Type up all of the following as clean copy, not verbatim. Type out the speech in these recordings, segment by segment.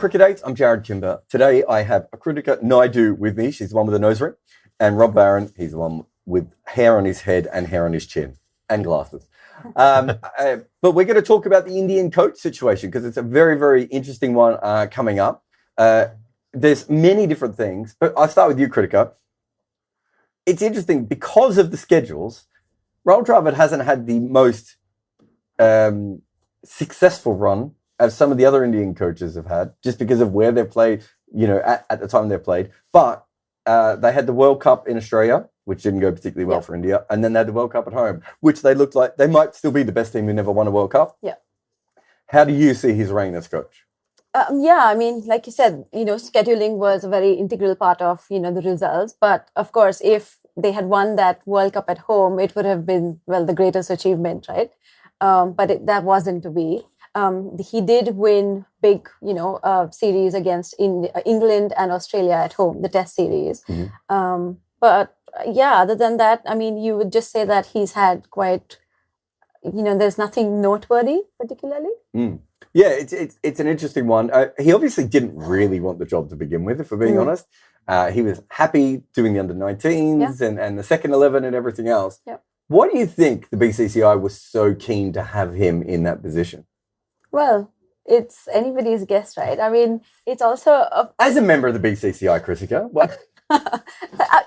Cricket 8, I'm Jarrod Kimber. Today I have Kritika Naidu with me. She's the one with the nose ring. And Rob Barron, he's the one with hair on his head and hair on his chin and glasses. But we're going to talk about the Indian coach situation because it's a very, very interesting one coming up. There's many different things, but I'll start with you, Kritika. It's interesting because of the schedules. Rahul Dravid hasn't had the most successful run as some of the other Indian coaches have had, just because of where they've played, at the time they've played. But they had the World Cup in Australia, which didn't go particularly well for India. And then they had the World Cup at home, which they looked like they might still be the best team who never won a World Cup. Yeah. How do you see his reign as coach? Like you said, scheduling was a very integral part of, the results. But of course, if they had won that World Cup at home, it would have been, the greatest achievement, right? But that wasn't to be. He did win big, series against England and Australia at home, the Test series. Mm-hmm. Other than that, you would just say that he's had quite, there's nothing noteworthy particularly. Mm. Yeah, it's an interesting one. He obviously didn't really want the job to begin with, if we're being honest. He was happy doing the under-19s and the second 11 and everything else. Yeah. Why do you think the BCCI was so keen to have him in that position? Well, it's anybody's guess, right? It's also... As a member of the BCCI, Kritika, what...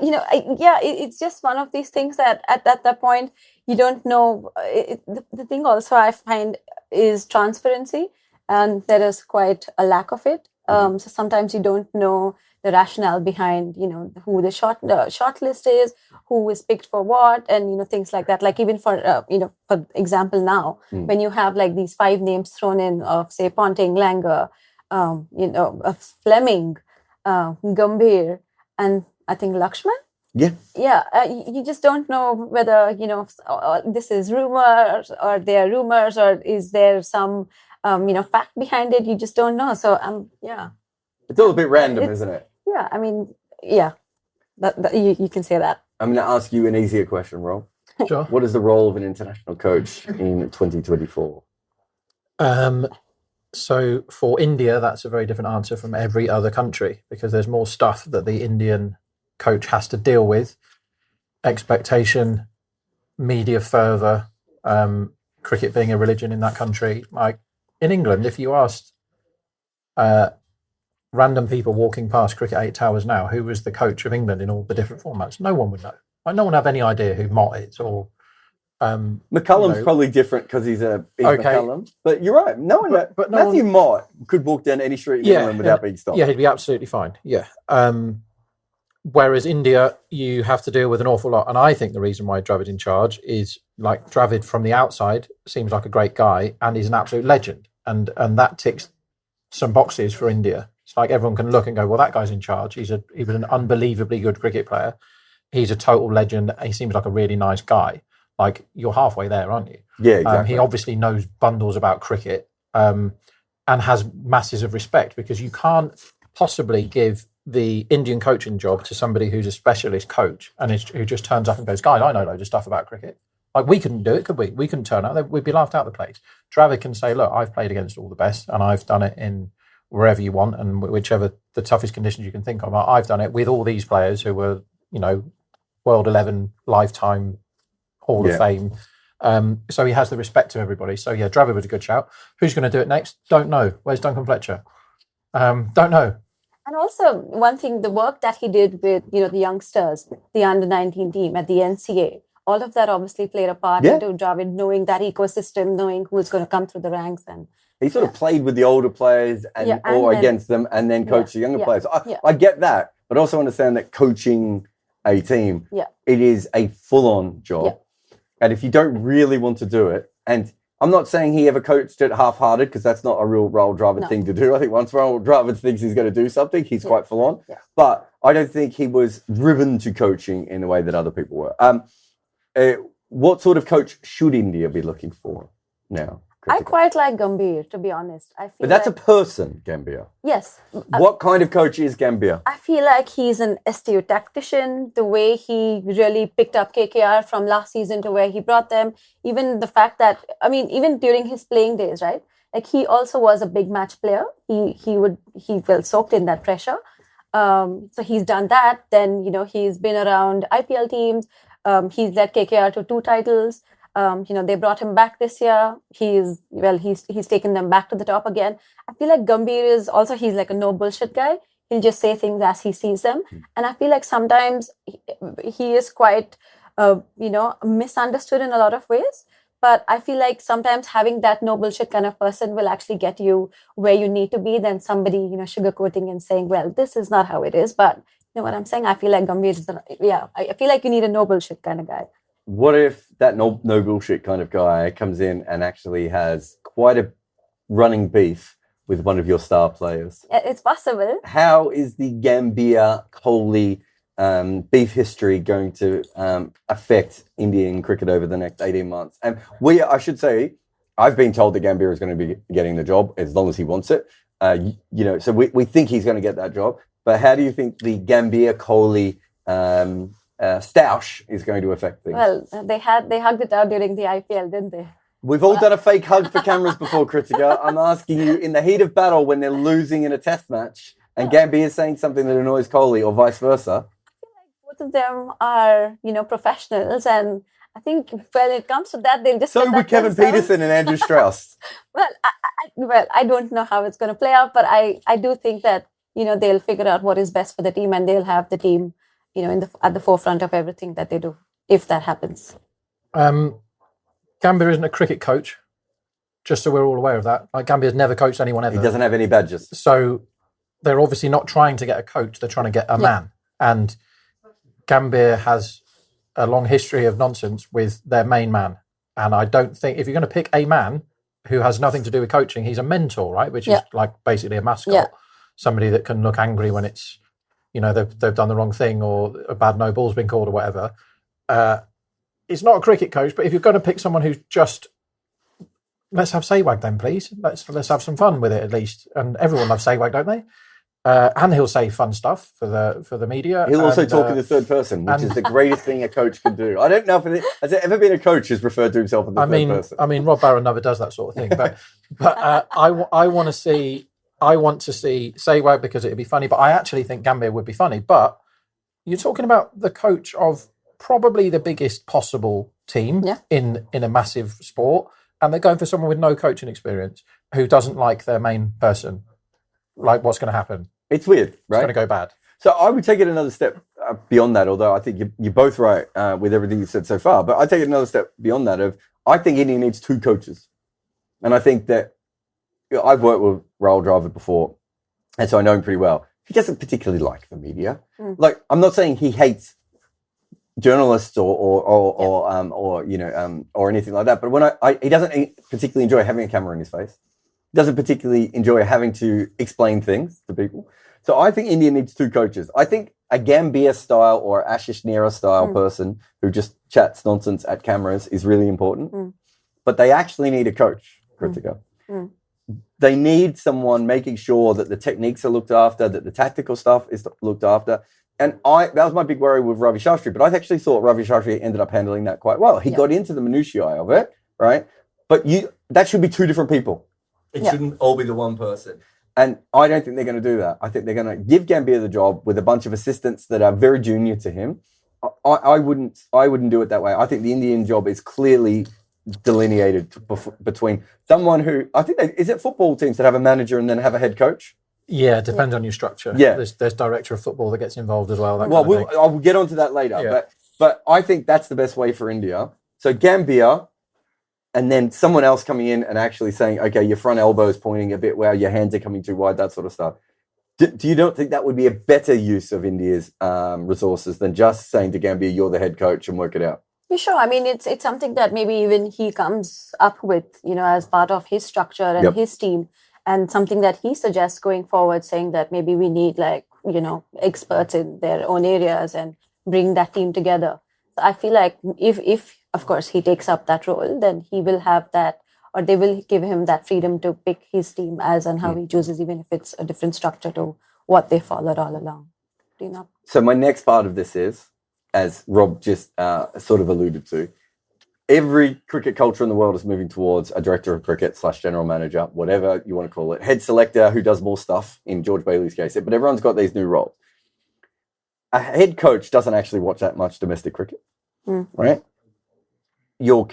it's just one of these things that at that point, you don't know. The thing also I find is transparency, and there is quite a lack of it. So sometimes you don't know the rationale behind, who the short list is, who is picked for what, and, things like that. Like even for example now, when you have like these 5 names thrown in of, say, Ponting, Langer, of Fleming, Gambhir, and I think Lakshman. Yeah. Yeah. You just don't know whether, this is rumors or they're rumors or is there some, fact behind it. You just don't know. So, It's all a bit random, isn't it? Yeah. You can say that. I'm going to ask you an easier question, Rob. Sure. What is the role of an international coach in 2024? So for India, that's a very different answer from every other country because there's more stuff that the Indian coach has to deal with. Expectation, media fervour, cricket being a religion in that country. Like in England, if you asked random people walking past Cricket 8 Towers now, who was the coach of England in all the different formats, no one would know. Like, no one would have any idea who Mott is or... McCullum's probably different because he's McCullum. But you're right. No one. But Matthew Mott could walk down any street in England without being stopped. Yeah, he'd be absolutely fine. Yeah. Whereas India, you have to deal with an awful lot. And I think the reason why Dravid's in charge is like Dravid from the outside seems like a great guy and he's an absolute legend. And that ticks some boxes for India. It's like everyone can look and go, well, that guy's in charge. He was an unbelievably good cricket player. He's a total legend. He seems like a really nice guy. Like, you're halfway there, aren't you? Yeah, exactly. He obviously knows bundles about cricket and has masses of respect because you can't possibly give the Indian coaching job to somebody who's a specialist coach and who just turns up and goes, guys, I know loads of stuff about cricket. Like, we couldn't do it, could we? We couldn't turn out. We'd be laughed out of the place. Dravid can say, look, I've played against all the best and I've done it in wherever you want and whichever the toughest conditions you can think of. I've done it with all these players who were, World 11 lifetime Hall of Fame. So he has the respect of everybody. So yeah, Dravid was a good shout. Who's going to do it next? Don't know. Where's Duncan Fletcher? Don't know. And also one thing, the work that he did with, the youngsters, the under-19 team at the NCA, all of that obviously played a part into Dravid knowing that ecosystem, knowing who's going to come through the ranks. And he sort of played with the older players or against them and then coached the younger players. I get that, but also understand that coaching a team, it is a full-on job. Yeah. And if you don't really want to do it, and I'm not saying he ever coached it half-hearted because that's not a real Rahul Dravid thing to do. I think once Rahul Dravid thinks he's going to do something, he's quite full-on. Yeah. But I don't think he was driven to coaching in the way that other people were. What sort of coach should India be looking for now? I quite like Gambhir, to be honest. But that's a person, Gambhir. Yes. What kind of coach is Gambhir? I feel like he's an astute tactician. The way he really picked up KKR from last season to where he brought them. Even the fact that, even during his playing days, right? like he also was a big match player. He felt soaked in that pressure. So he's done that. Then, he's been around IPL teams. He's led KKR to 2 titles. They brought him back this year. He's taken them back to the top again. I feel like Gambhir is also, he's like a no bullshit guy. He'll just say things as he sees them. And I feel like sometimes he is quite, misunderstood in a lot of ways. But I feel like sometimes having that no bullshit kind of person will actually get you where you need to be than somebody, sugarcoating and saying, well, this is not how it is. But you know what I'm saying? I feel like Gambhir is, I feel like you need a no bullshit kind of guy. What if that no bullshit kind of guy comes in and actually has quite a running beef with one of your star players? It's possible. How is the Gambhir-Kohli beef history going to affect Indian cricket over the next 18 months? And I should say, I've been told that Gambhir is going to be getting the job as long as he wants it. So we think he's going to get that job. But how do you think the Gambhir-Kohli stoush is going to affect things? Well, they hugged it out during the IPL, didn't they? We've all done a fake hug for cameras before, Kritika. I'm asking you, in the heat of battle when they're losing in a test match and Gambhir is saying something that annoys Kohli or vice versa. Both of them are, professionals, and I think when it comes to that, they'll just. So would Kevin Peterson and Andrew Strauss. I don't know how it's going to play out, but I do think that they'll figure out what is best for the team, and they'll have the team, at the forefront of everything that they do, if that happens. Gambhir isn't a cricket coach, just so we're all aware of that. Like, Gambhir's never coached anyone ever. He doesn't have any badges. So they're obviously not trying to get a coach; they're trying to get a man. And Gambhir has a long history of nonsense with their main man. And I don't think, if you're going to pick a man who has nothing to do with coaching, he's a mentor, right? Which is like basically a mascot. Somebody that can look angry when it's, they've done the wrong thing or a bad no ball's been called or whatever. It's not a cricket coach, but if you're going to pick someone who's just, let's have Sehwag then, please. Let's have some fun with it at least. And everyone loves Sehwag, don't they? And he'll say fun stuff for the media. He'll also talk in the third person, which is the greatest thing a coach can do. I don't know if has there ever been a coach who's referred to himself in the third person. I mean, Rob Barron never does that sort of thing. But I want to see Sehwag because it'd be funny. But I actually think Gambhir would be funny. But you're talking about the coach of probably the biggest possible team in a massive sport, and they're going for someone with no coaching experience who doesn't like their main person. Like, what's going to happen? It's weird, right? It's going to go bad. So I would take it another step beyond that, although I think you're both right with everything you've said so far. But I take it another step beyond that I think India needs 2 coaches. And I think that I've worked with Rahul Dravid before, and so I know him pretty well. He doesn't particularly like the media. Like, I'm not saying he hates journalists or anything like that, but when he doesn't particularly enjoy having a camera in his face. Doesn't particularly enjoy having to explain things to people. So I think India needs 2 coaches. I think a Gambhir style or Ashish Nehra style person who just chats nonsense at cameras is really important. But they actually need a coach, Kritika. They need someone making sure that the techniques are looked after, that the tactical stuff is looked after. And that was my big worry with Ravi Shastri, but I actually thought Ravi Shastri ended up handling that quite well. He got into the minutiae of it, right? But that should be 2 different people. It shouldn't all be the one person. And I don't think they're going to do that. I think they're going to give Gambhir the job with a bunch of assistants that are very junior to him. I wouldn't do it that way. I think the Indian job is clearly delineated between someone who, I think, is it football teams that have a manager and then have a head coach? Yeah, it depends on your structure. Yeah. There's director of football that gets involved as well. I'll get onto that later. Yeah. But I think that's the best way for India. So Gambhir, and then someone else coming in and actually saying, okay, your front elbow is pointing a bit, wow, your hands are coming too wide, that sort of stuff. Do you don't think that would be a better use of India's resources than just saying to Gambhir, you're the head coach and work it out? Yeah, sure. I mean, it's something that maybe even he comes up with, as part of his structure and his team, and something that he suggests going forward, saying that maybe we need experts in their own areas and bring that team together. So I feel like if of course he takes up that role, then he will have that, or they will give him that freedom to pick his team as and how he chooses, even if it's a different structure to what they followed all along. Do you know? So my next part of this is, as Rob just sort of alluded to, every cricket culture in the world is moving towards a director of cricket / general manager, whatever you want to call it, head selector who does more stuff in George Bailey's case, but everyone's got these new roles. A head coach doesn't actually watch that much domestic cricket, right? Your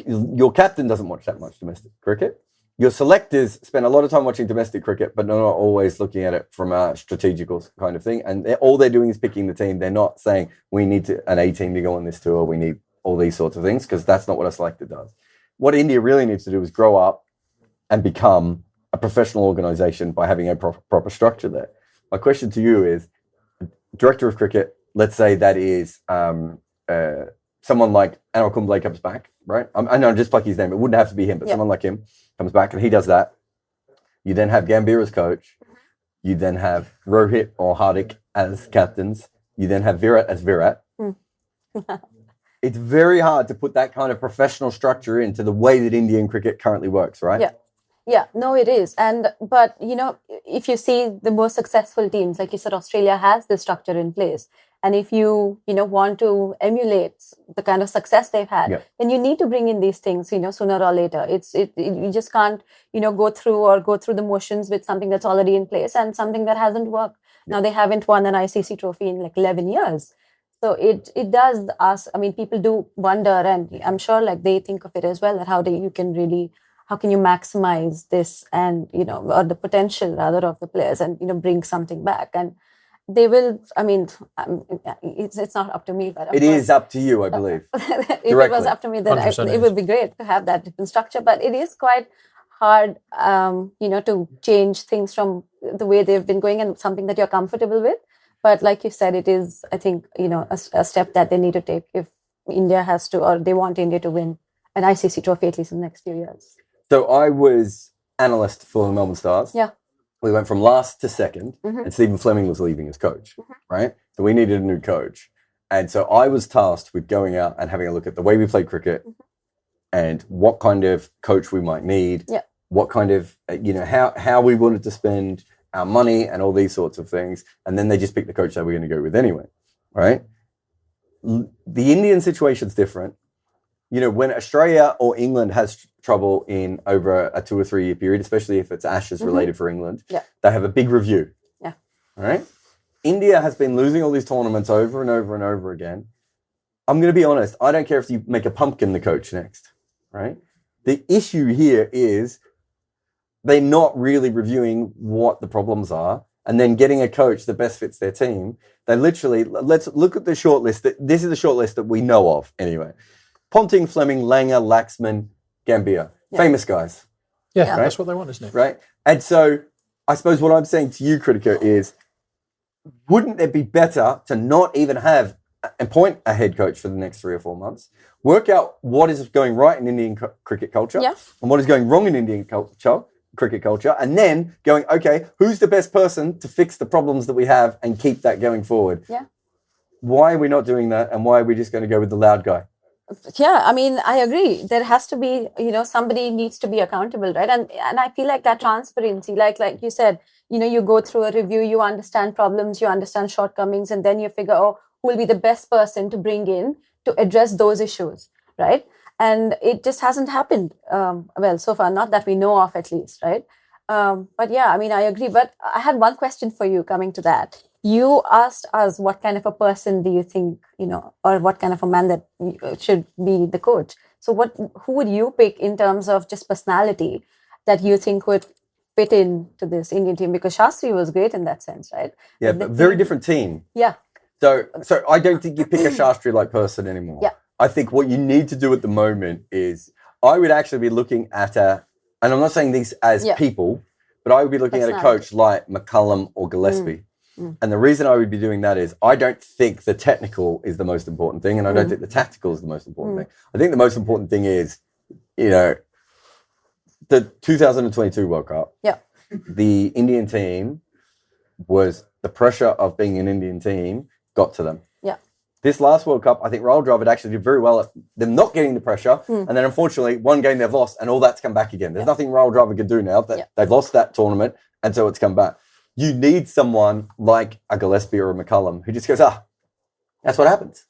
captain doesn't watch that much domestic cricket. Your selectors spend a lot of time watching domestic cricket, but they're not always looking at it from a strategical kind of thing. And all they're doing is picking the team. They're not saying, we need an A team to go on this tour. We need all these sorts of things, because that's not what a selector does. What India really needs to do is grow up and become a professional organization by having a proper structure there. My question to you is, director of cricket, let's say that is someone like Anil Kumble comes back, right? I know, just like his name. It wouldn't have to be him, but someone like him comes back and he does that. You then have Gambhir as coach. You then have Rohit or Hardik as captains. You then have Virat as Virat. It's very hard to put that kind of professional structure into the way that Indian cricket currently works, right? Yeah, no, it is. But, if you see the most successful teams, like you said, Australia has this structure in place. And if you, want to emulate the kind of success they've had, then you need to bring in these things, sooner or later. You just can't, go through the motions with something that's already in place and something that hasn't worked. Now, they haven't won an ICC trophy in like 11 years. So it does ask, people do wonder, and I'm sure like they think of it as well, that how can you maximize this and, or the potential rather of the players and, bring something back. And they will, it's not up to me, but it is up to you, I believe. If it was up to me, then it would be great to have that different structure, but it is quite hard, to change things from the way they've been going and something that you're comfortable with. But like you said, it is, I think, a step that they need to take if India has to, or they want India to win an ICC trophy at least in the next few years. So I was analyst for the Melbourne Stars. Yeah. We went from last to second, and Stephen Fleming was leaving as coach, right? So we needed a new coach. And so I was tasked with going out and having a look at the way we play cricket and what kind of coach we might need, what kind of, how we wanted to spend our money and all these sorts of things. And then they just picked the coach that we're going to go with anyway, right? The Indian situation's different. When Australia or England has trouble in over a 2 or 3 year period, especially if it's Ashes related for England, they have a big review. Yeah. All right? India has been losing all these tournaments over and over and over again. I'm going to be honest. I don't care if you make a pumpkin the coach next, right? The issue here is they're not really reviewing what the problems are and then getting a coach that best fits their team. They literally, let's look at the shortlist. This is the shortlist that we know of anyway. Ponting, Fleming, Langer, Laxman, Gambhir. Famous guys. Yeah, right? That's what they want, isn't it? Right? And so I suppose what I'm saying to you, Kritika, is wouldn't it be better to not even have appoint a head coach for the next 3 or 4 months, work out what is going right in Indian cricket culture and what is going wrong in Indian cricket culture, and then going, okay, who's the best person to fix the problems that we have and keep that going forward? Yeah. Why are we not doing that, and why are we just going to go with the loud guy? Yeah, I agree. There has to be, somebody needs to be accountable, right? And I feel like that transparency, like you said, you go through a review, you understand problems, you understand shortcomings, and then you figure, who will be the best person to bring in to address those issues, right? And it just hasn't happened, so far, not that we know of at least, right? But yeah, I agree. But I had one question for you coming to that. You asked us what kind of a person do you think, or what kind of a man that should be the coach. So who would you pick in terms of just personality that you think would fit into this Indian team? Because Shastri was great in that sense, right? Yeah, but very different team. Yeah. So I don't think you pick a Shastri-like person anymore. Yeah. I think what you need to do at the moment is, I would actually be looking at and I'm not saying these as people, but I would be looking at a coach like McCullum or Gillespie. And the reason I would be doing that is I don't think the technical is the most important thing, and I don't think the tactical is the most important thing. I think the most important thing is, the 2022 World Cup. Yeah. The Indian team the pressure of being an Indian team got to them. Yeah. This last World Cup, I think Rahul Dravid actually did very well at them not getting the pressure, and then unfortunately one game they've lost, and all that's come back again. There's nothing Rahul Dravid can do now. They've lost that tournament, and so it's come back. You need someone like a Gillespie or a McCullum who just goes, that's what happens,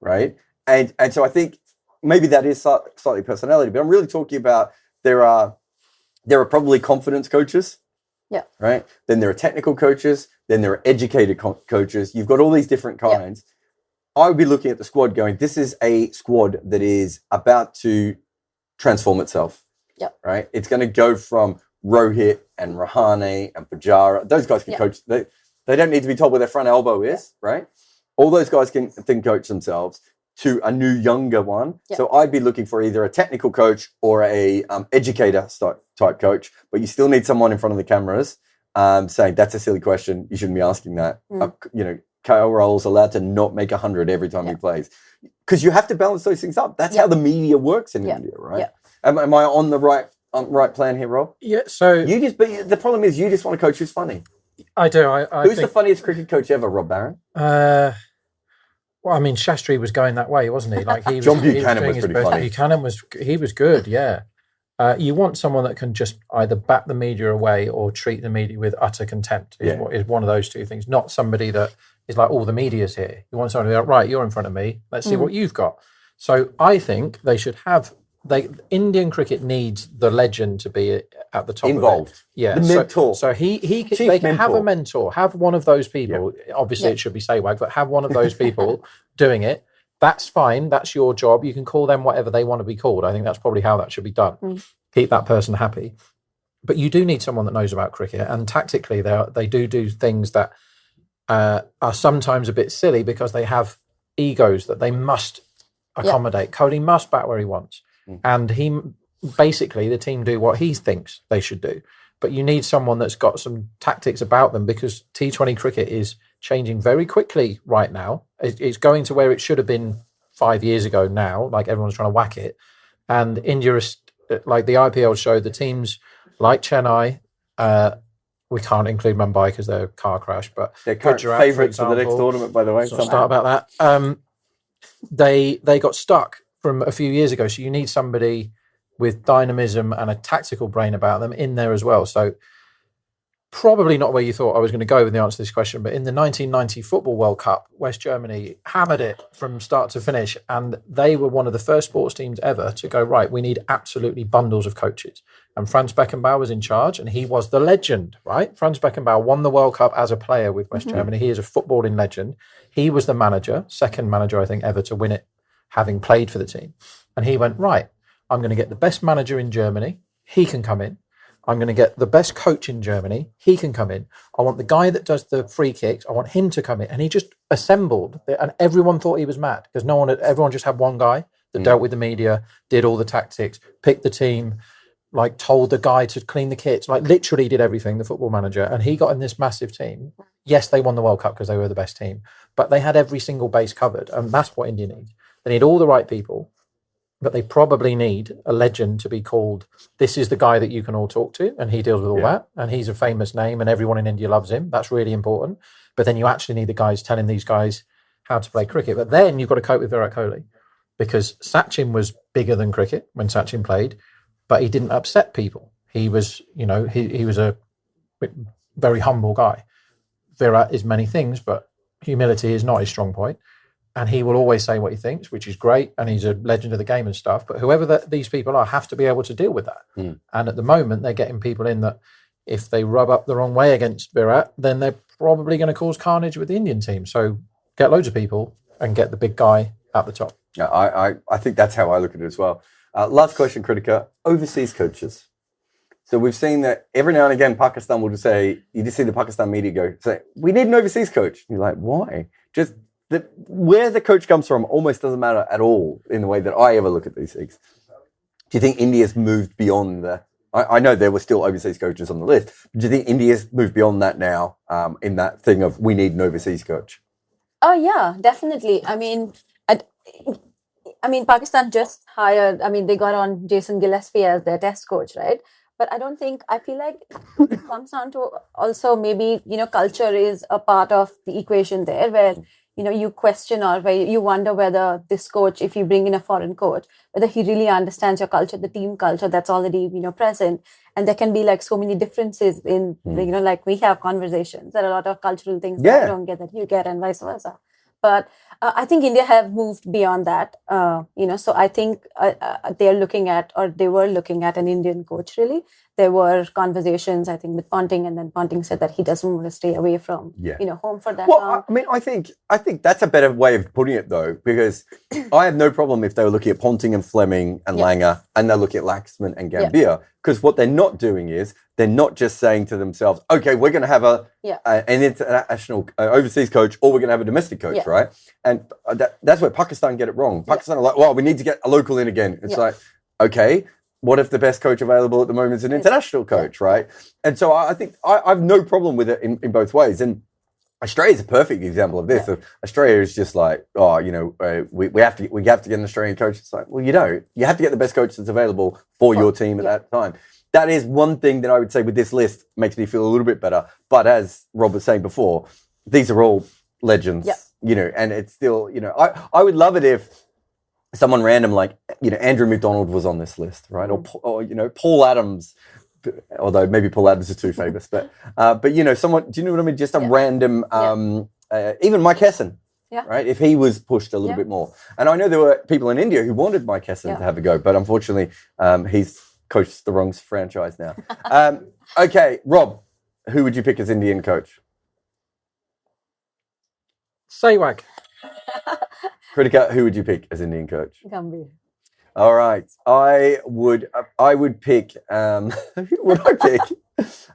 right? And so I think maybe that is slightly personality, but I'm really talking about there are probably confidence coaches. Yeah. Right. Then there are technical coaches. Then there are educated coaches. You've got all these different kinds. I would be looking at the squad going, this is a squad that is about to transform itself. Yeah. Right. It's going to go from Rohit and Rahane and Pujara. Those guys can coach. They don't need to be told where their front elbow is. Right. All those guys can coach themselves to a new, younger one. Yeah. So I'd be looking for either a technical coach or a educator type coach, but you still need someone in front of the cameras saying, that's a silly question. You shouldn't be asking that. Kyle Rahul's allowed to not make 100 every time he plays. Because you have to balance those things up. That's how the media works in India, right? Yeah. Am I on the right plan here, Rob? Yeah, so... the problem is you just want a coach who's funny. I do. Who's the funniest cricket coach ever, Rob Barron? Well, I mean, Shastri was going that way, wasn't he? Like John Buchanan was pretty funny. Buchanan was good, yeah. You want someone that can just either bat the media away or treat the media with utter contempt. Is one of those two things. Not somebody that is like, all the media's here. You want somebody to be like, right, you're in front of me. Let's see what you've got. So I think they should have. Indian cricket needs the legend to be at the top involved. Of it. Yeah, the mentor. So they can have a mentor, have one of those people. Yep. Obviously, it should be Sehwag, but have one of those people doing it. That's fine. That's your job. You can call them whatever they want to be called. I think that's probably how that should be done. Keep that person happy. But you do need someone that knows about cricket, and tactically, they do things that are sometimes a bit silly because they have egos that they must accommodate. Kohli must bat where he wants. And the team do what he thinks they should do. But you need someone that's got some tactics about them because T20 cricket is changing very quickly right now. It's going to where it should have been 5 years ago now, like everyone's trying to whack it. And India is, like the IPL showed, the teams like Chennai, we can't include Mumbai because they're a car crash, but they're current favourites for the next tournament, by the way. So start about that. They got stuck from a few years ago. So you need somebody with dynamism and a tactical brain about them in there as well. So probably not where you thought I was going to go with the answer to this question, but in the 1990 Football World Cup, West Germany hammered it from start to finish. And they were one of the first sports teams ever to go, right, we need absolutely bundles of coaches. And Franz Beckenbauer was in charge and he was the legend, right? Franz Beckenbauer won the World Cup as a player with West Germany. He is a footballing legend. He was the manager, second manager, I think, ever to win it, having played for the team. And he went, right, I'm going to get the best manager in Germany. He can come in. I'm going to get the best coach in Germany. He can come in. I want the guy that does the free kicks. I want him to come in. And he just assembled. And everyone thought he was mad because everyone just had one guy that dealt with the media, did all the tactics, picked the team, like told the guy to clean the kits, like literally did everything, the football manager. And he got in this massive team. Yes, they won the World Cup because they were the best team, but they had every single base covered. And that's what India needs. They need all the right people, but they probably need a legend to be called, this is the guy that you can all talk to, and he deals with all that, and he's a famous name, and everyone in India loves him. That's really important. But then you actually need the guys telling these guys how to play cricket. But then you've got to cope with Virat Kohli, because Sachin was bigger than cricket when Sachin played, but he didn't upset people. He was, he was a very humble guy. Virat is many things, but humility is not his strong point. And he will always say what he thinks, which is great. And he's a legend of the game and stuff. But whoever these people are have to be able to deal with that. And at the moment, they're getting people in that if they rub up the wrong way against Virat, then they're probably going to cause carnage with the Indian team. So get loads of people and get the big guy at the top. Yeah, I think that's how I look at it as well. Last question, Kritika. Overseas coaches. So we've seen that every now and again, Pakistan will just say, you just see the Pakistan media say, we need an overseas coach. You're like, why? Just where the coach comes from almost doesn't matter at all in the way that I ever look at these things. Do you think India's moved beyond I know there were still overseas coaches on the list, but do you think India's moved beyond that now in that thing of we need an overseas coach? Oh, yeah, definitely. I mean, Pakistan just hired, they got on Jason Gillespie as their test coach, right? But I feel like it comes down to also maybe, culture is a part of the equation there where, you question or where you wonder whether this coach, if you bring in a foreign coach, whether he really understands your culture, the team culture that's already, present. And there can be like so many differences in, like we have conversations. There are a lot of cultural things that I don't get that you get and vice versa. But I think India have moved beyond that, so I think they were looking at an Indian coach, really. There were conversations, I think, with Ponting, and then Ponting said that he doesn't want to stay away from, home for that long. I mean, I think that's a better way of putting it, though, because I have no problem if they were looking at Ponting and Fleming and Langer, and they're looking at Laxman and Gambhir, because what they're not doing is they're not just saying to themselves, okay, we're going to have an international overseas coach, or we're going to have a domestic coach, right? And that's where Pakistan get it wrong. Pakistan are like, well, we need to get a local in again. It's like, okay, what if the best coach available at the moment is an international coach, right? And so I think I have no problem with it in both ways. And Australia is a perfect example of this. Australia is just like, we have to get an Australian coach. It's like, well, you don't. You have to get the best coach that's available for your team at that time. That is one thing that I would say with this list makes me feel a little bit better. But as Rob was saying before, these are all legends, and it's still, I would love it if someone random like, Andrew McDonald was on this list, right? Or Paul Adams, although maybe Paul Adams is too famous, but someone, do you know what I mean? Just a random, even Mike Hesson, right? If he was pushed a little bit more. And I know there were people in India who wanted Mike Hesson to have a go, but unfortunately, he's coached the wrong franchise now. Okay, Rob, who would you pick as Indian coach? Sehwag. Kritika, who would you pick as Indian coach? Gambhir. All right, I would pick. Who would I pick?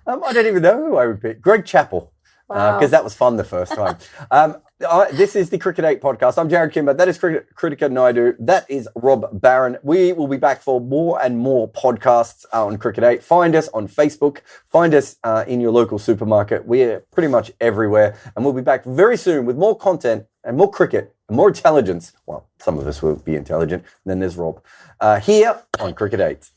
I don't even know who I would pick. Greg Chappell, because that was fun the first time. This is the Cricket 8 podcast. I'm Jarrod Kimber. That is Kritika Naidu. That is Rob Barron. We will be back for more and more podcasts on Cricket 8. Find us on Facebook. Find us in your local supermarket. We're pretty much everywhere. And we'll be back very soon with more content and more cricket and more intelligence. Well, some of us will be intelligent. And then there's Rob here on Cricket 8.